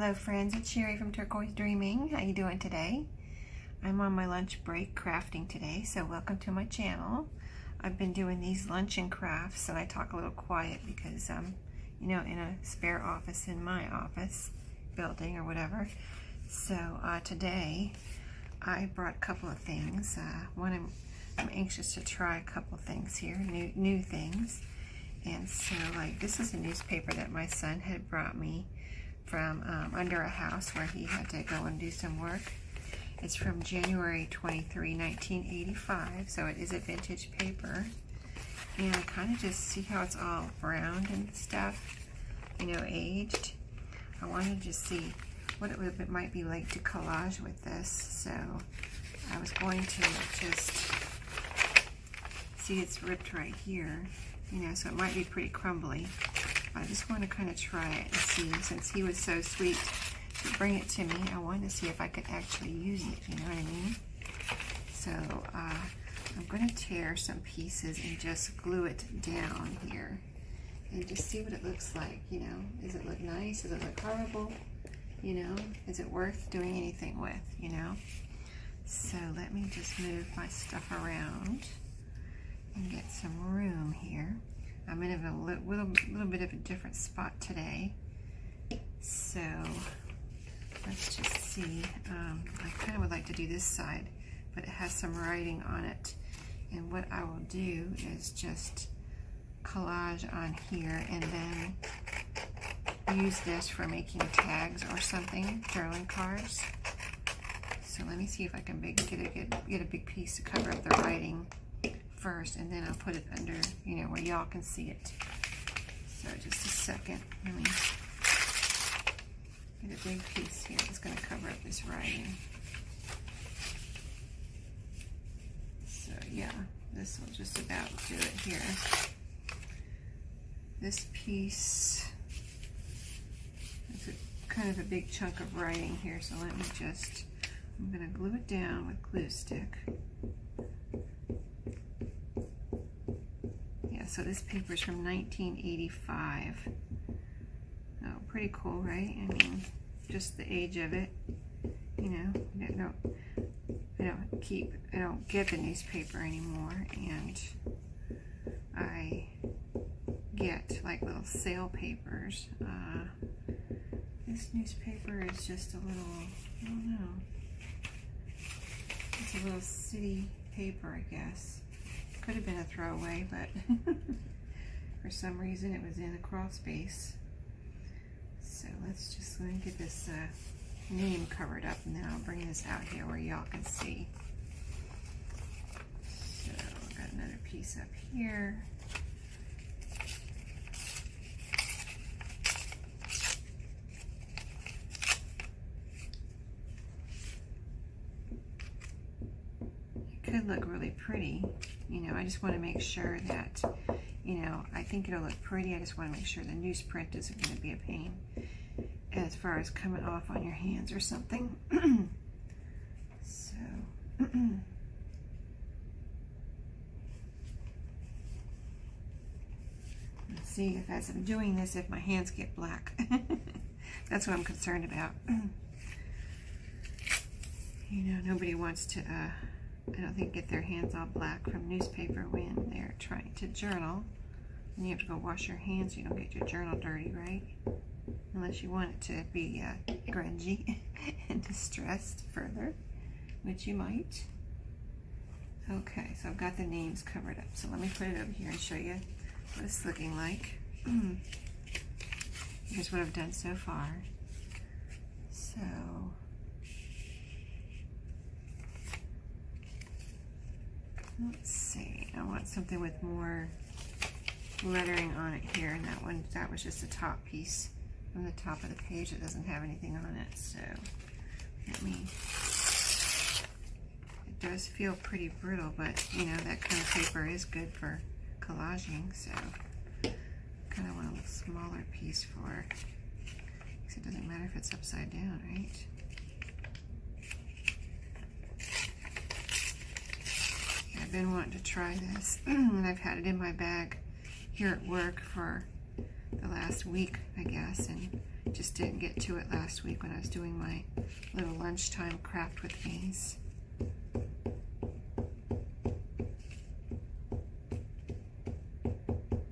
Hello friends, it's Sheree from Turquoise Dreaming. How you doing today? I'm on my lunch break crafting today, so welcome to my channel. I've been doing these luncheon crafts, and I talk a little quiet because you know, in a spare office in my office building or whatever. So today I brought a couple of things. One, I'm anxious to try a couple of things here, new things. And so, like, this is a newspaper that my son had brought me from under a house where he had to go and do some work. It's from January 23, 1985, so it is a vintage paper. And I kind of just see how it's all browned and stuff, you know, aged. I wanted to just see what it might be like to collage with this. So I was going to just see, it's ripped right here, you know, so it might be pretty crumbly. I just want to kind of try it and see, since he was so sweet to bring it to me, I wanted to see if I could actually use it, you know what I mean? So I'm going to tear some pieces and just glue it down here and just see what it looks like, you know. Does it look nice? Does it look horrible? You know, is it worth doing anything with, you know? So let me just move my stuff around and get some room here. I'm in a little bit of a different spot today, so let's just see. I kind of would like to do this side, but it has some writing on it, and what I will do is just collage on here and then use this for making tags or something, journaling cards. So let me see if I can get a big piece to cover up the writing first, and then I'll put it under, you know, where y'all can see it. So just a second, let me get a big piece here that's going to cover up this writing. So yeah, this will just about do it here. This piece, it's kind of a big chunk of writing here, so let me just, I'm going to glue it down with glue stick. So this paper is from 1985. Oh, pretty cool, right? I mean, just the age of it. You know, I don't get the newspaper anymore, and I get like little sale papers. This newspaper is just a little, I don't know. It's a little city paper, I guess. Could have been a throwaway, but for some reason it was in a crawl space. So let me get this name covered up, and then I'll bring this out here where y'all can see. So I've got another piece up here. It could look really pretty. You know, I just want to make sure that, you know, I think it'll look pretty. I just want to make sure the newsprint isn't going to be a pain as far as coming off on your hands or something. So, let's see if as I'm doing this, if my hands get black. That's what I'm concerned about. You know, nobody wants to, I don't think, get their hands all black from newspaper when they're trying to journal. And you have to go wash your hands so you don't get your journal dirty, right? Unless you want it to be grungy and distressed further, which you might. Okay, so I've got the names covered up. So let me put it over here and show you what it's looking like. Here's what I've done so far. So let's see, I want something with more lettering on it here, and that was just a top piece from the top of the page that doesn't have anything on it. So it does feel pretty brittle, but you know, that kind of paper is good for collaging, so kind of want a little smaller piece for, because it doesn't matter if it's upside down, right? I've been wanting to try this, and I've had it in my bag here at work for the last week, I guess, and Just didn't get to it last week when I was doing my little lunchtime craft with me's.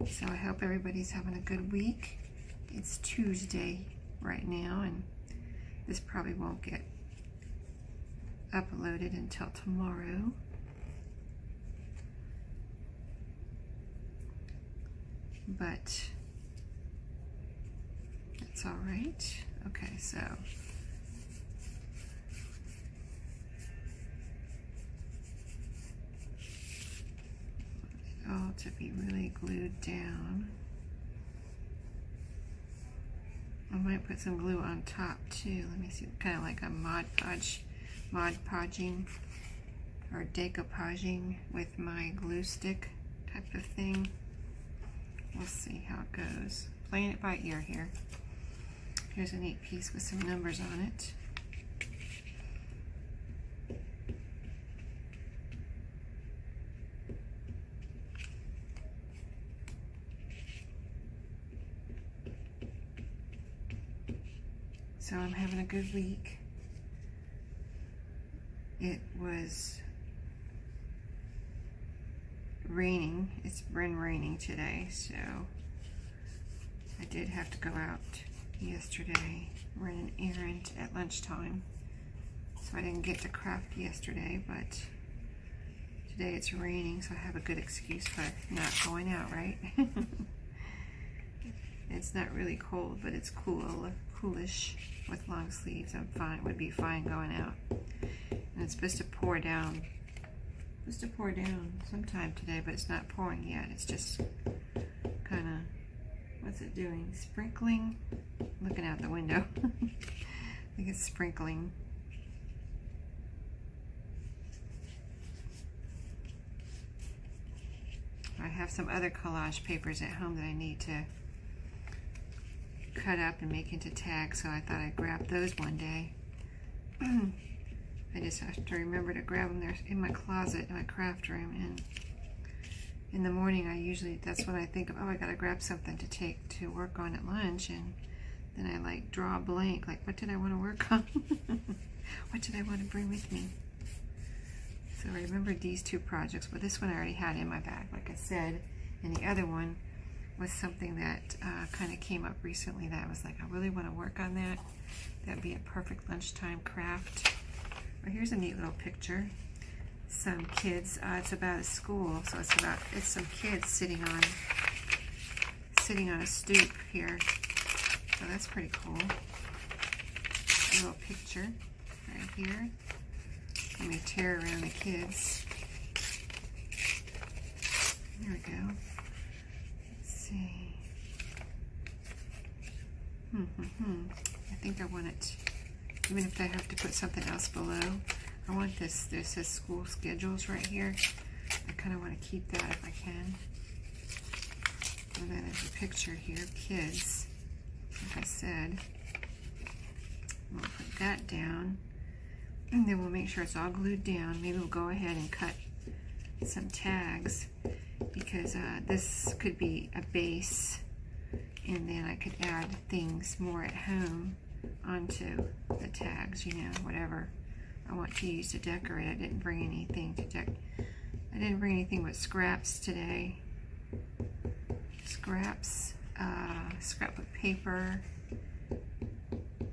So I hope everybody's having a good week. It's Tuesday right now, and this probably won't get uploaded until tomorrow. But that's all right. Okay, so all to be really glued down. I might put some glue on top too. Let me see, kind of like a Mod Podging or decoupaging with my glue stick type of thing. We'll see how it goes. Playing it by ear here. Here's a neat piece with some numbers on it. So I'm having a good week. It was raining. It's been raining today, so I did have to go out yesterday, run an errand at lunchtime. So I didn't get to craft yesterday, but today it's raining, so I have a good excuse for not going out, right? It's not really cold, but it's coolish with long sleeves. I'm fine, would be fine going out. And it's supposed to pour down. Supposed to pour down sometime today, but it's not pouring yet. It's just kind of, what's it doing? Sprinkling? Looking out the window. I think it's sprinkling. I have some other collage papers at home that I need to cut up and make into tags, so I thought I'd grab those one day. I just have to remember to grab them. They're in my closet in my craft room, and in the morning that's when I think of, oh, I gotta grab something to take to work on at lunch, and then I like draw a blank, like what did I want to work on? What did I want to bring with me? So I remembered these two projects, but this one I already had in my bag, like I said, and the other one was something that kind of came up recently that I was like, I really want to work on that. That'd be a perfect lunchtime craft. Well, here's a neat little picture. Some kids, it's about a school, so it's some kids sitting on a stoop here. So that's pretty cool. A little picture right here. Let me tear around the kids. There we go. See. I think I want it, even if I have to put something else below. I want this. This says school schedules right here. I kind of want to keep that if I can. And then there's a picture here of kids. Like I said, we'll put that down. And then we'll make sure it's all glued down. Maybe we'll go ahead and cut some tags, because this could be a base, and then I could add things more at home onto the tags, you know, whatever I want to use to decorate. I didn't bring anything I didn't bring anything but scraps today. Scraps, scrapbook paper,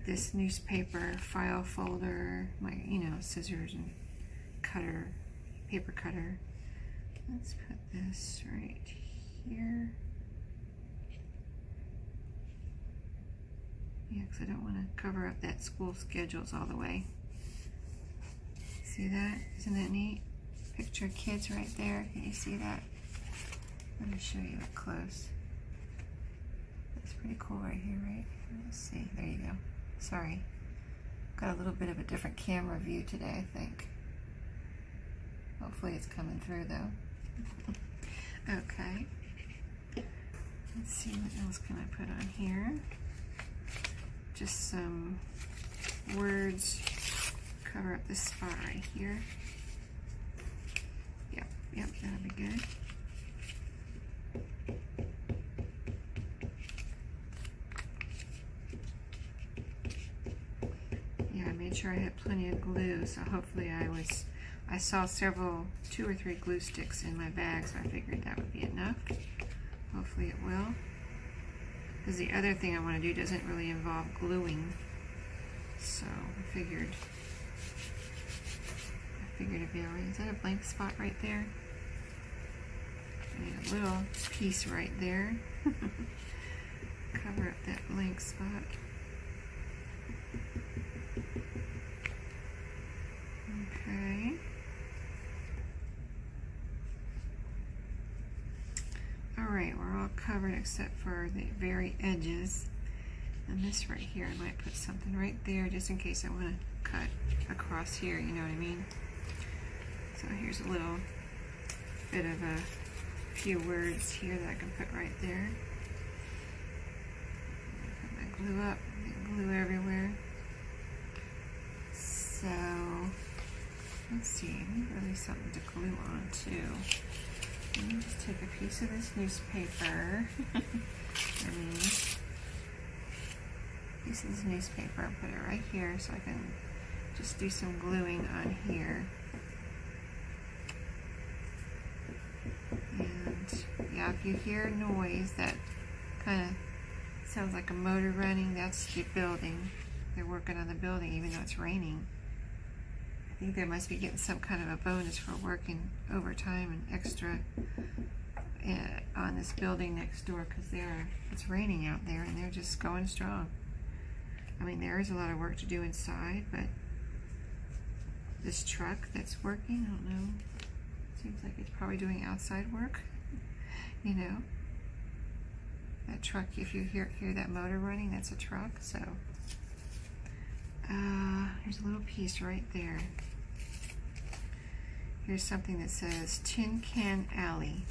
this newspaper file folder, my, you know, scissors and cutter, paper cutter. Let's put this right here. Yeah, because I don't want to cover up that school schedules all the way. See that? Isn't that neat? Picture of kids right there. Can you see that? Let me show you up close. That's pretty cool right here, right? Let's see. There you go. Sorry. Got a little bit of a different camera view today, I think. Hopefully it's coming through though. Okay. Let's see, what else can I put on here? Just some words. Cover up this spot right here. Yep, that'll be good. sure I had plenty of glue, so hopefully I saw 2 or 3 glue sticks in my bag, so I figured that would be enough. Hopefully it will. Because the other thing I want to do doesn't really involve gluing. So I figured it'd be alright. Is that a blank spot right there? I need a little piece right there. Cover up that blank spot. Okay. Alright, we're all covered except for the very edges. And this right here, I might put something right there just in case I want to cut across here, you know what I mean? So here's a little bit of a few words here that I can put right there. Put my glue up, glue everywhere. So, let's see, I need really something to glue on too. Let me just take a piece of this newspaper. Piece of this newspaper and put it right here so I can just do some gluing on here. And yeah, if you hear noise that kind of sounds like a motor running, that's the building. They're working on the building even though it's raining. I think they must be getting some kind of a bonus for working overtime and extra on this building next door because it's raining out there and they're just going strong. I mean, there is a lot of work to do inside, but this truck that's working, I don't know, seems like it's probably doing outside work, you know. That truck, if you hear that motor running, that's a truck, so. Here's a little piece right there. Here's something that says Tin Can Alley.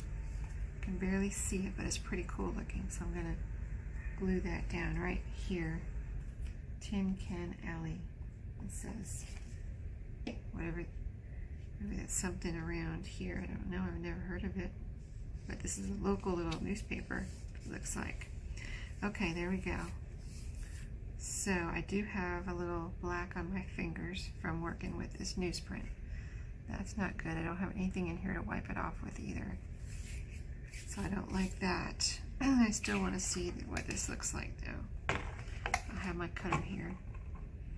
I can barely see it, but it's pretty cool looking, so I'm gonna glue that down right here. Tin Can Alley. It says whatever, maybe that's something around here. I don't know, I've never heard of it, but this is a local little newspaper, it looks like. Okay, there we go. So I do have a little black on my fingers from working with this newsprint. That's not good. I don't have anything in here to wipe it off with either, so I don't like that. I still want to see what this looks like though. I have my cutter here,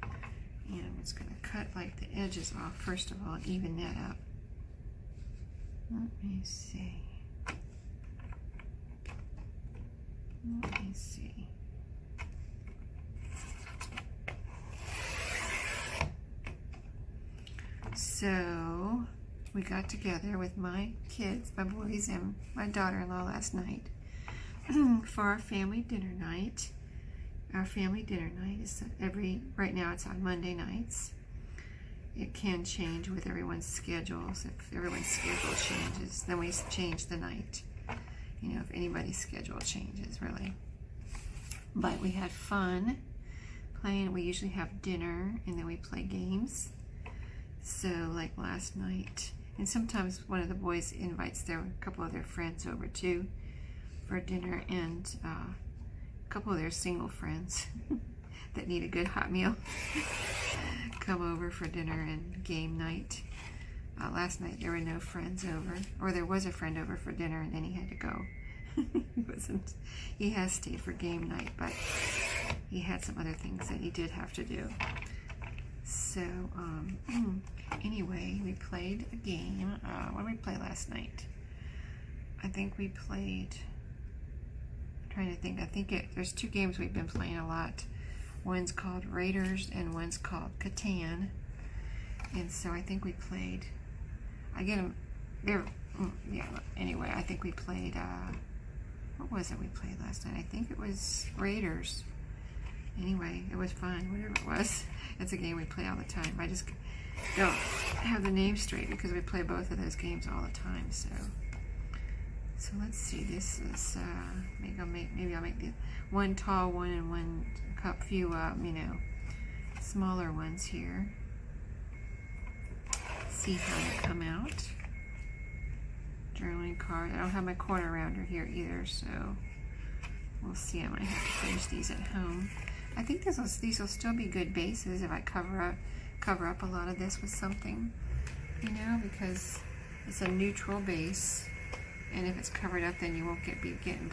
and I'm just going to cut like the edges off first of all and even that up. Let me see. Let me see. So we got together with my kids, my boys, and my daughter-in-law last night for our family dinner night. Our family dinner night is right now it's on Monday nights. It can change with everyone's schedules. If everyone's schedule changes, then we change the night. You know, if anybody's schedule changes, really. But we had fun playing. We usually have dinner and then we play games. So like last night, and sometimes one of the boys invites a couple of their friends over too for dinner, and a couple of their single friends that need a good hot meal come over for dinner and game night. Last night there were no friends over, or there was a friend over for dinner and then he had to go. He has stayed for game night, but he had some other things that he did have to do. So anyway, we played a game. What did we play last night? I think we played, I'm trying to think, there's 2 games we've been playing a lot. One's called Raiders and one's called Catan. And so I think we played, I get them, yeah, anyway, I think we played, what was it we played last night? I think it was Raiders. Anyway, it was fun, whatever it was. It's a game we play all the time. I just don't have the name straight because we play both of those games all the time. So let's see. This is maybe I'll make the one tall one and one few you know, smaller ones here. See how they come out. Journaling card. I don't have my corner rounder here either, so we'll see. I might have to finish these at home. I think these will still be good bases if I cover up a lot of this with something, you know, because it's a neutral base, and if it's covered up, then you won't be getting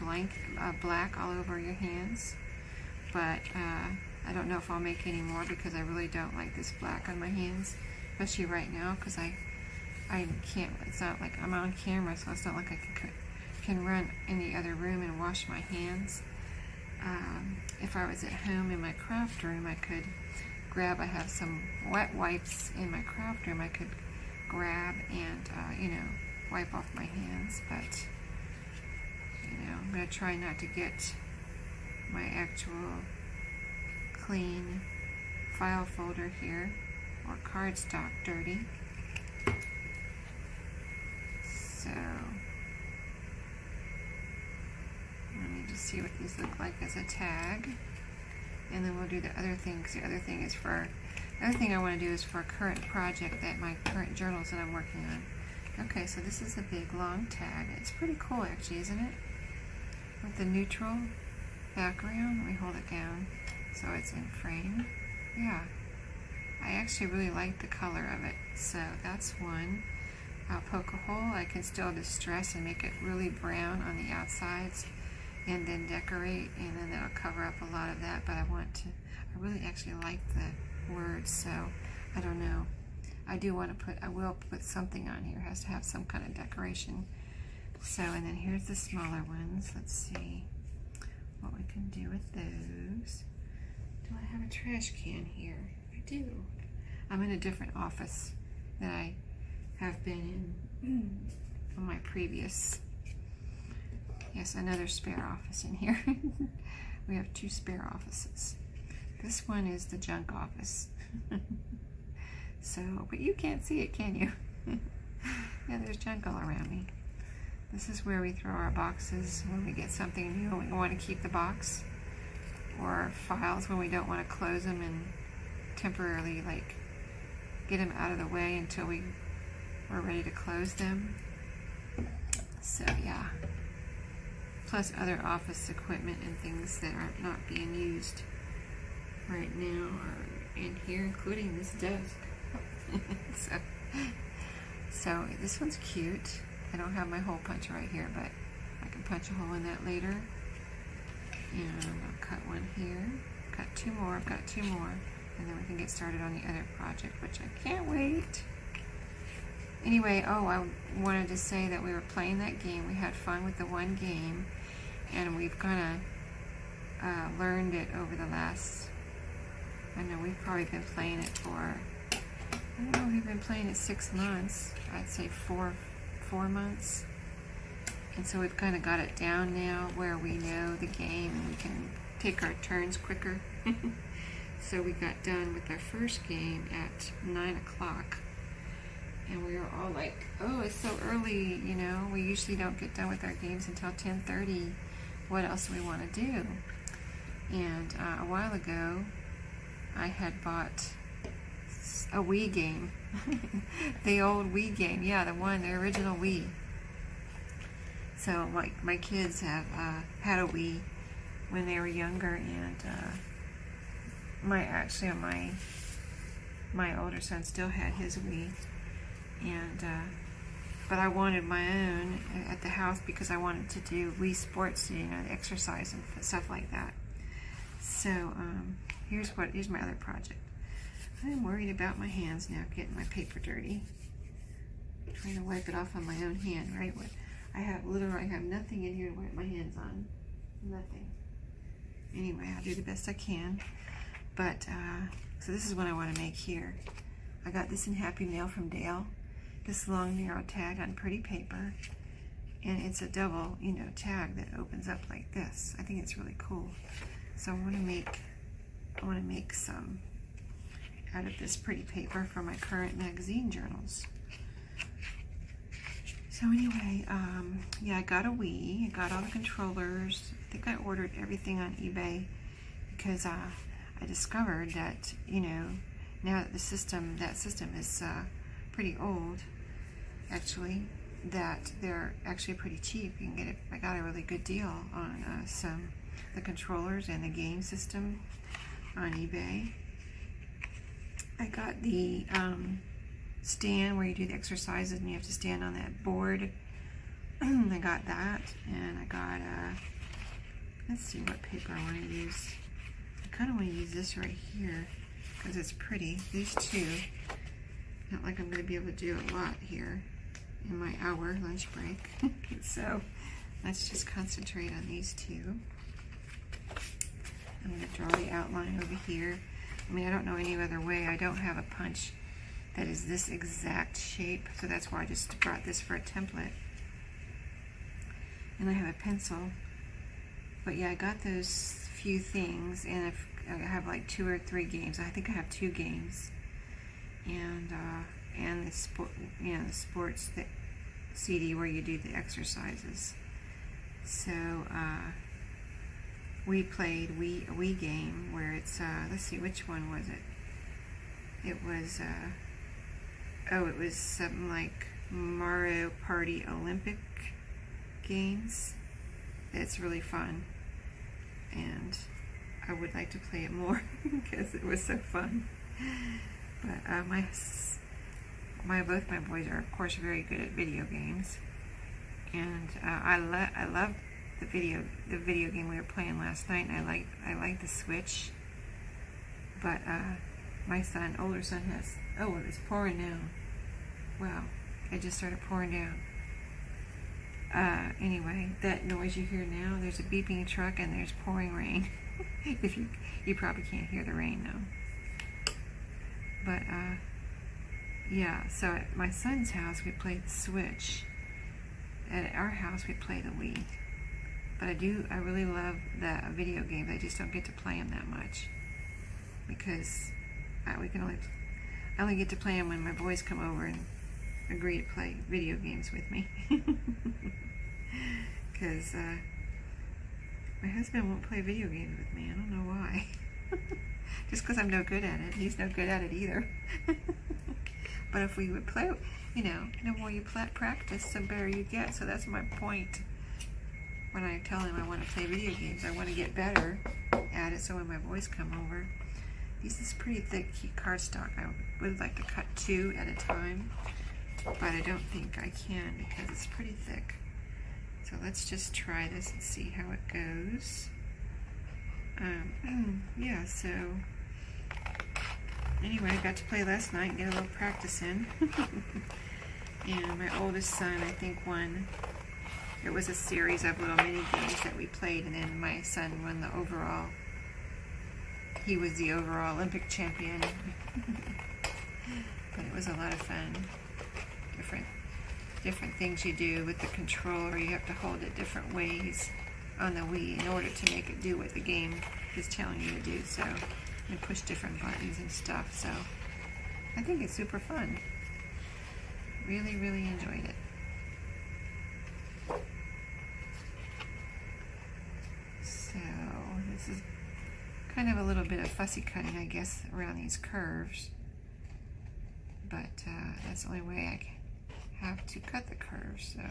black all over your hands. But I don't know if I'll make any more because I really don't like this black on my hands, especially right now, because I can't. It's not like I'm on camera, so it's not like I can run in the other room and wash my hands. If I was at home in my craft room, I could grab. I have some wet wipes in my craft room. I could grab and you know, wipe off my hands, but you know, I'm going to try not to get my actual clean file folder here or cardstock dirty. So let me just see what these look like as a tag, and then we'll do the other thing, because the other thing is for, the other thing I want to do is for a current project, that my current journals that I'm working on. Okay, so this is a big long tag. It's pretty cool actually, isn't it? With the neutral background. Let me hold it down so it's in frame. Yeah, I actually really like the color of it. So that's one. I'll poke a hole. I can still distress and make it really brown on the outsides, and then decorate, and then that'll cover up a lot of that. But I really actually like the words, so I don't know. I will put something on here. It has to have some kind of decoration. So, and then here's the smaller ones. Let's see what we can do with those. Do I have a trash can here? I do. I'm in a different office that I have been in on my previous. Yes, another spare office in here. We have 2 spare offices. This one is the junk office. So, but you can't see it, can you? Yeah, there's junk all around me. This is where we throw our boxes when we get something new and we want to keep the box, or files when we don't want to close them and temporarily like get them out of the way until we're ready to close them. So yeah, plus other office equipment and things that are not being used right now are in here, including this desk. So this one's cute. I don't have my hole punch right here, but I can punch a hole in that later. And I'll cut one here, cut 2 more, I've got 2 more, and then we can get started on the other project, which I can't wait. Anyway, I wanted to say that we were playing that game. We had fun with the one game, and we've kind of learned it over the last, I know we've probably been playing it for, I don't know, we've been playing it 6 months. I'd say 4 months. And so we've kind of got it down now where we know the game and we can take our turns quicker. So we got done with our first game at 9 o'clock. And we were all like, oh, it's so early, you know. We usually don't get done with our games until 10:30. What else do we want to do? And a while ago, I had bought a Wii game. The old Wii game. Yeah, the original Wii. So like my kids have had a Wii when they were younger, and my older son still had his Wii, and but I wanted my own at the house because I wanted to do Wii Sports, you know, exercise and stuff like that. So here's my other project. I'm worried about my hands now, getting my paper dirty. I'm trying to wipe it off on my own hand, right? I have nothing in here to wipe my hands on. Nothing. Anyway, I'll do the best I can. But, so this is what I want to make here. I got this in Happy Mail from Dale. This long, narrow tag on pretty paper. And it's a double, you know, tag that opens up like this. I think it's really cool. So I want to make some out of this pretty paper for my current magazine journals. So anyway, yeah, I got a Wii. I got all the controllers. I think I ordered everything on eBay because I discovered that, you know, now that that system is pretty old, actually, that they're actually pretty cheap. You can get it. I got a really good deal on the controllers and the game system. on eBay. I got the stand where you do the exercises and you have to stand on that board. I got that, and I got let's see what paper I want to use. I kind of want to use this right here because it's pretty. These two, not like I'm going to be able to do a lot here in my hour lunch break. So let's just concentrate on these two. I'm going to draw the outline over here. I mean, I don't know any other way. I don't have a punch that is this exact shape, so that's why I just brought this for a template. And I have a pencil. But yeah, I got those few things, and I have like 2 or 3 games. I think I have 2 games. And the sport, you know, the sports CD where you do the exercises. So we played a Wii game where it's let's see, which one was it? It was it was something like Mario Party Olympic Games. It's really fun, and I would like to play it more because it was so fun. But both my boys are, of course, very good at video games, and I love the video game we were playing last night. And I like the Switch, but my older son has. Oh, it's pouring now. Wow, it just started pouring down. Anyway, that noise you hear now, there's a beeping truck and there's pouring rain. If you probably can't hear the rain though. But yeah, so at my son's house we played the Switch. At our house we play the Wii. But I really love the video games. I just don't get to play them that much because I only get to play them when my boys come over and agree to play video games with me. Because my husband won't play video games with me. I don't know why. Just because I'm no good at it. He's no good at it either. But if we would play, you know, the more you practice, the better you get. So that's my point. When I tell him I want to play video games, I want to get better at it. So when my boys come over, this is pretty thick cardstock. I would like to cut 2 at a time, but I don't think I can because it's pretty thick. So let's just try this and see how it goes. Yeah, so anyway, I got to play last night and get a little practice in. And my oldest son, I think, won. It was a series of little mini games that we played, and then my son won the overall. He was the overall Olympic champion. But it was a lot of fun. Different things you do with the controller. You have to hold it different ways on the Wii in order to make it do what the game is telling you to do. So you push different buttons and stuff. So I think it's super fun. Really, really enjoyed it. So this is kind of a little bit of fussy cutting, I guess, around these curves. But that's the only way I can have to cut the curves, so.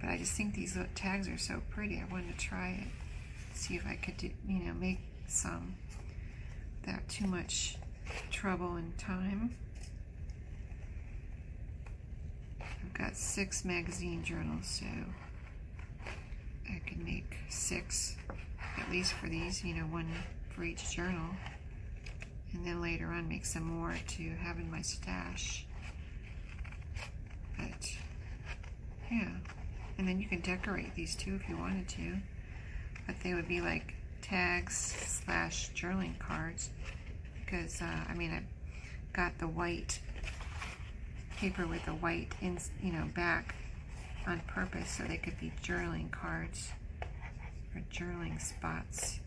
But I just think these tags are so pretty. I wanted to try it, see if I could do, you know, make some without too much trouble and time. I've got 6 magazine journals, so I could make 6, at least for these, you know, 1 for each journal. And then later on make some more to have in my stash. But yeah, and then you can decorate these too if you wanted to. But they would be like tags / journaling cards, because I mean, I got the white paper with the white back on purpose so they could be journaling cards or journaling spots.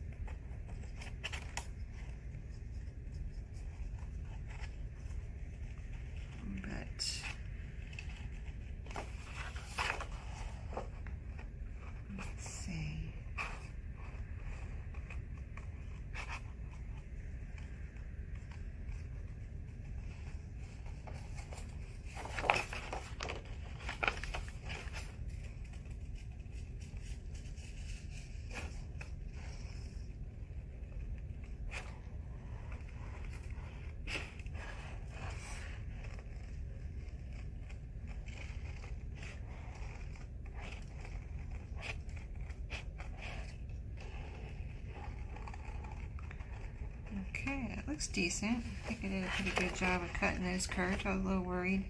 looks decent. I think I did a pretty good job of cutting those curves. I was a little worried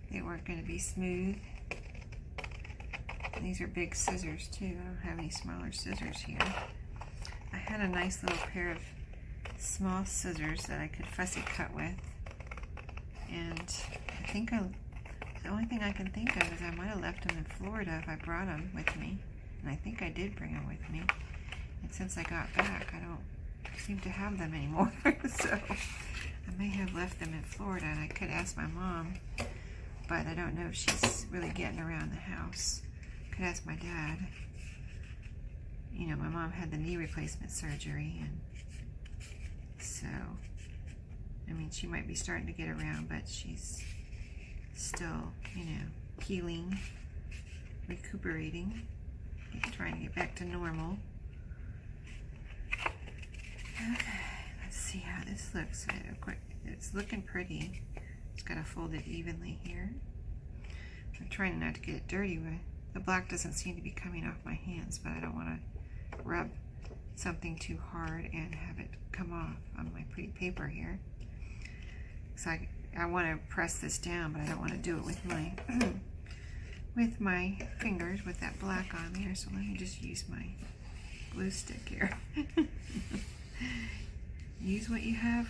they weren't going to be smooth. And these are big scissors too. I don't have any smaller scissors here. I had a nice little pair of small scissors that I could fussy cut with. And I think the only thing I can think of is I might have left them in Florida if I brought them with me. And I think I did bring them with me. And since I got back, I don't seem to have them anymore. So I may have left them in Florida, and I could ask my mom, but I don't know if she's really getting around the house. I could ask my dad. You know, my mom had the knee replacement surgery, and so, I mean, she might be starting to get around, but she's still, you know, healing, recuperating, trying to get back to normal. Okay, let's see how this looks. It's looking pretty. Just gotta fold it evenly here. I'm trying not to get it dirty. The black doesn't seem to be coming off my hands, but I don't want to rub something too hard and have it come off on my pretty paper here. So I want to press this down, but I don't want to do it with my with my fingers with that black on there. So let me just use my glue stick here. Use what you have,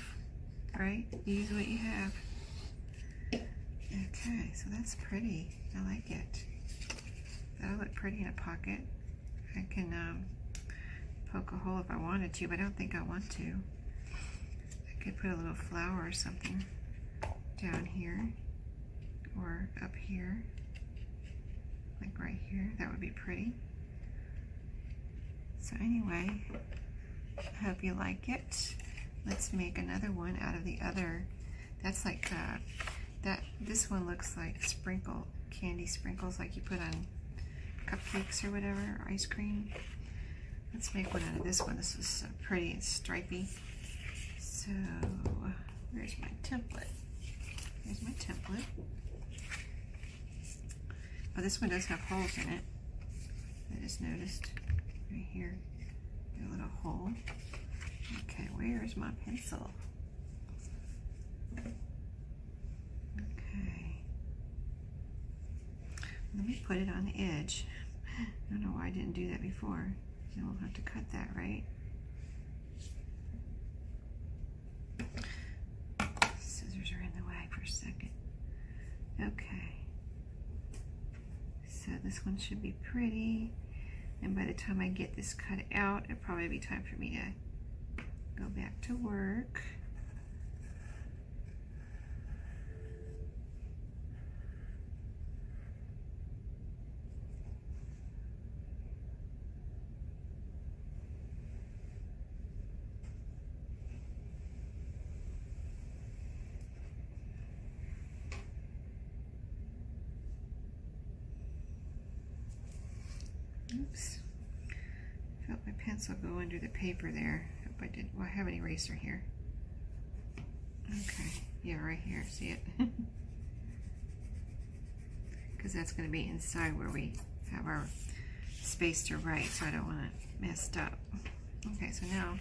right? Use what you have. Okay, so that's pretty. I like it. That'll look pretty in a pocket. I can poke a hole if I wanted to, but I don't think I want to. I could put a little flower or something down here or up here, like right here. That would be pretty. So anyway, I hope you like it. Let's make another one out of the other. That's like this one looks like candy sprinkles like you put on cupcakes or whatever, or ice cream. Let's make one out of this one. This is so pretty and stripy. So where's my template? Here's my template. Oh, this one does have holes in it. I just noticed right here, a little hole. Okay, where's my pencil? Okay. Let me put it on the edge. I don't know why I didn't do that before. Then we'll have to cut that, right? Scissors are in the way for a second. Okay. So this one should be pretty. And by the time I get this cut out, it'll probably be time for me to go back to work. Oops. Felt my pencil go under the paper there. Hope I didn't. Well, I have an eraser here. Okay. Yeah, right here. See it? Because that's going to be inside where we have our space to write, so I don't want it messed up. Okay, so now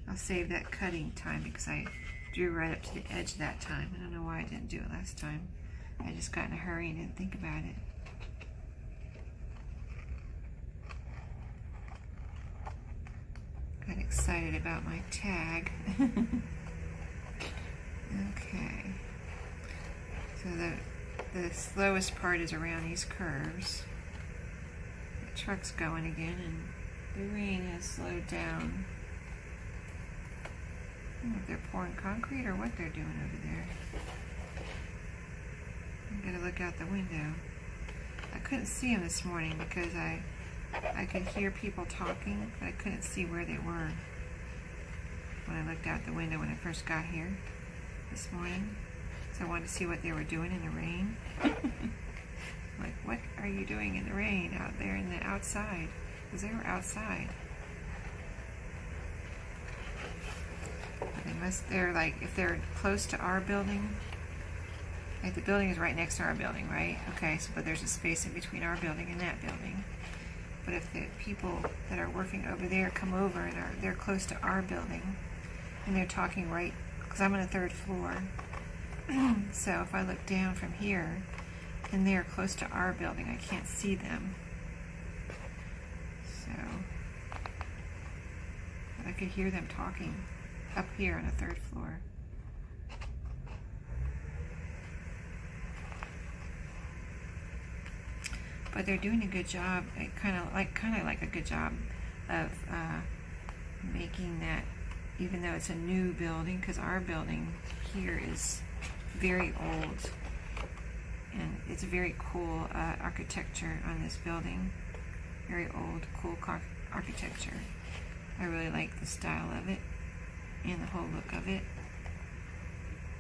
I'll save that cutting time because I drew right up to the edge that time. I don't know why I didn't do it last time. I just got in a hurry and didn't think about it. Got excited about my tag. Okay. So the slowest part is around these curves. The truck's going again and the rain has slowed down. I don't know if they're pouring concrete or what they're doing over there. I gotta look out the window. I couldn't see them this morning because I could hear people talking, but I couldn't see where they were when I looked out the window when I first got here this morning. So I wanted to see what they were doing in the rain. Like, what are you doing in the rain out there in the outside? Because they were outside. But they're like, if they're close to our building, like the building is right next to our building, right? Okay, so but there's a space in between our building and that building. But if the people that are working over there come over and they're close to our building and they're talking right because I'm on the 3rd floor. So if I look down from here, and they're close to our building, I can't see them. So I could hear them talking up here on the 3rd floor. But they're doing a good job, kind of like a good job of making that, even though it's a new building, because our building here is very old, and it's very cool architecture on this building. Very old, cool architecture. I really like the style of it and the whole look of it.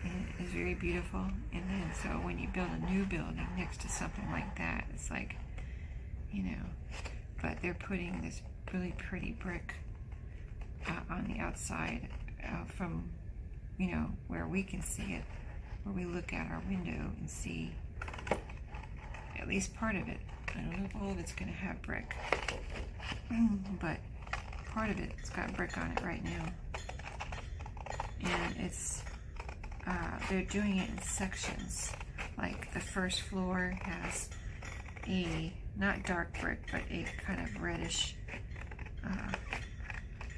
And it is very beautiful. And then so when you build a new building next to something like that, it's like, you know, but they're putting this really pretty brick on the outside from, you know, where we can see it, where we look out our window and see at least part of it. I don't know if all of it's going to have brick, but part of it's got brick on it right now. And it's, they're doing it in sections. Like the 1st floor has a, not dark brick, but a kind of reddish,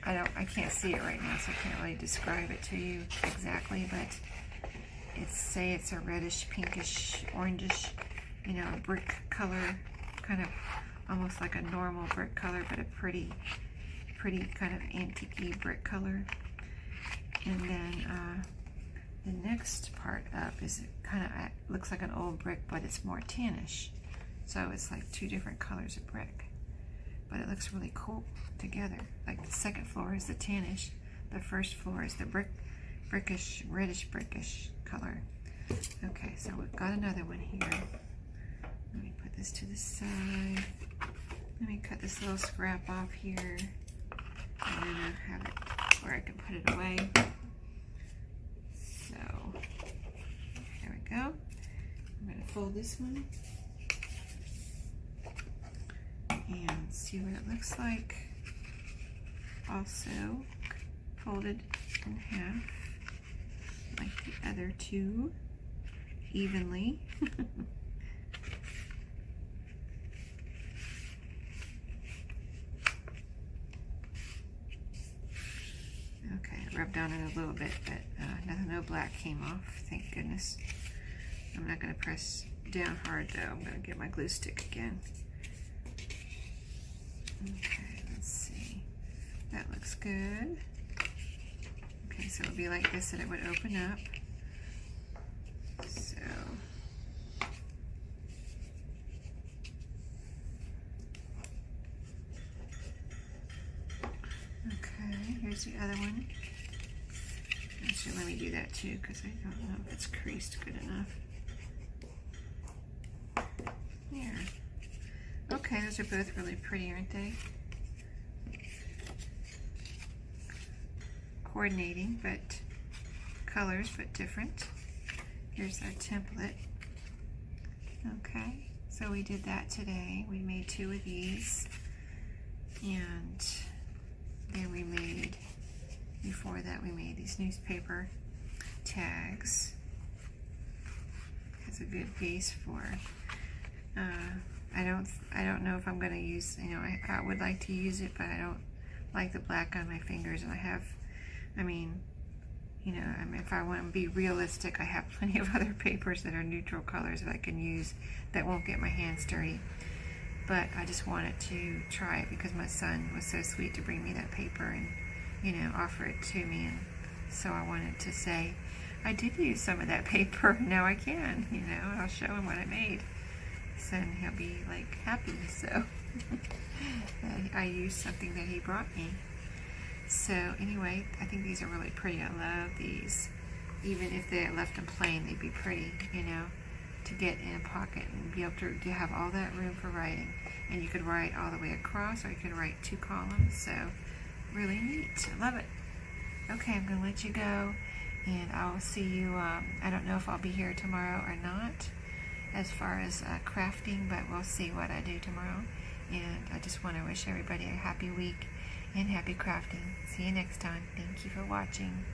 I can't see it right now, so I can't really describe it to you exactly, but say it's a reddish, pinkish, orangish, you know, brick color, kind of almost like a normal brick color, but a pretty kind of antique-y brick color. And then the next part up is kind of looks like an old brick, but it's more tannish. So it's like 2 different colors of brick, but it looks really cool together. Like the 2nd floor is the tannish, the 1st floor is the brickish, reddish brickish color. Okay, so we've got another one here. Let me put this to the side. Let me cut this little scrap off here, and then I have it where I can put it away. So there we go. I'm going to fold this one and see what it looks like. Also folded in half like the other 2 evenly. Okay, I rubbed on it a little bit, but no black came off, thank goodness. I'm not going to press down hard though, I'm going to get my glue stick again. Okay, let's see. That looks good. Okay, so it would be like this, and it would open up. So, okay, here's the other one. Actually, let me do that too, because I don't know if it's creased good enough. There. Okay, those are both really pretty, aren't they? Coordinating, but colors, but different. Here's our template. Okay, so we did that today. We made 2 of these, and then we made, before that we made these newspaper tags. Has a good base for, I don't know if I'm going to use, you know, I would like to use it, but I don't like the black on my fingers, and I have, I mean, you know, if I want to be realistic, I have plenty of other papers that are neutral colors that I can use that won't get my hands dirty. But I just wanted to try it because my son was so sweet to bring me that paper and, you know, offer it to me. And so I wanted to say, I did use some of that paper. Now I can, you know, I'll show him what I made. So he'll be like happy. So I used something that he brought me. So anyway, I think these are really pretty. I love these. Even if they left them plain, they'd be pretty, you know, to get in a pocket and be able to have all that room for writing. And you could write all the way across, or you could write 2 columns. So really neat. I love it. Okay, I'm going to let you go, and I will see you. I don't know if I'll be here tomorrow or not as far as crafting, but we'll see what I do tomorrow. And I just want to wish everybody a happy week and happy crafting. See you next time. Thank you for watching.